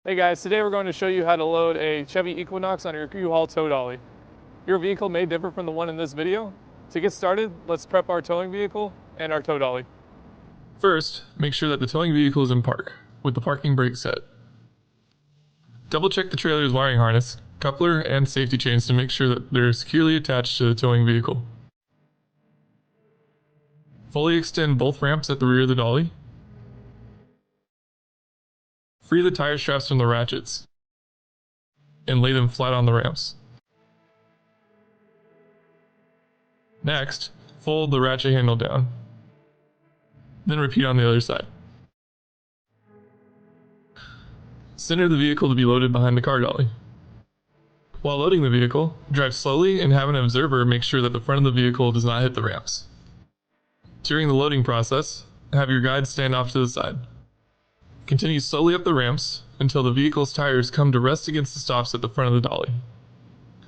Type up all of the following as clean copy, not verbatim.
Hey guys, today we're going to show you how to load a Chevy Equinox on your U-Haul Tow Dolly. Your vehicle may differ from the one in this video. To get started, let's prep our towing vehicle and our tow dolly. First, make sure that the towing vehicle is in park, with the parking brake set. Double check the trailer's wiring harness, coupler, and safety chains to make sure that they're securely attached to the towing vehicle. Fully extend both ramps at the rear of the dolly. Free the tire straps from the ratchets and lay them flat on the ramps. Next, fold the ratchet handle down. Then repeat on the other side. Center the vehicle to be loaded behind the car dolly. While loading the vehicle, drive slowly and have an observer make sure that the front of the vehicle does not hit the ramps. During the loading process, have your guide stand off to the side. Continue slowly up the ramps until the vehicle's tires come to rest against the stops at the front of the dolly.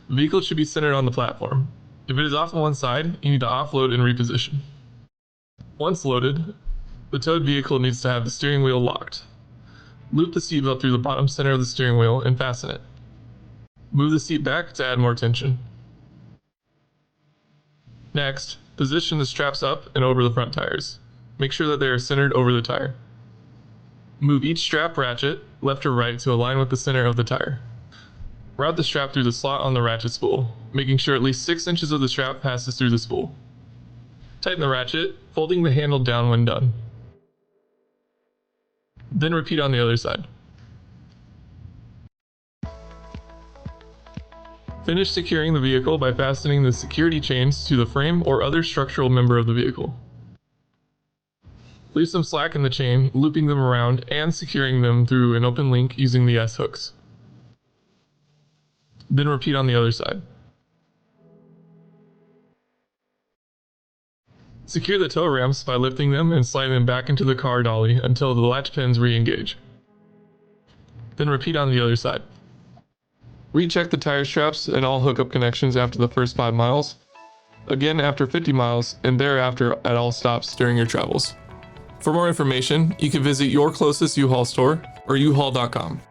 The vehicle should be centered on the platform. If it is off on one side, you need to offload and reposition. Once loaded, the towed vehicle needs to have the steering wheel locked. Loop the seatbelt through the bottom center of the steering wheel and fasten it. Move the seat back to add more tension. Next, position the straps up and over the front tires. Make sure that they are centered over the tire. Move each strap ratchet left or right to align with the center of the tire. Route the strap through the slot on the ratchet spool, making sure at least 6 inches of the strap passes through the spool. Tighten the ratchet, folding the handle down when done. Then repeat on the other side. Finish securing the vehicle by fastening the security chains to the frame or other structural member of the vehicle. Leave some slack in the chain, looping them around and securing them through an open link using the S-hooks. Then repeat on the other side. Secure the tow ramps by lifting them and sliding them back into the car dolly until the latch pins re-engage. Then repeat on the other side. Recheck the tire straps and all hookup connections after the first 5 miles. Again after 50 miles and thereafter at all stops during your travels. For more information, you can visit your closest U-Haul store or uhaul.com.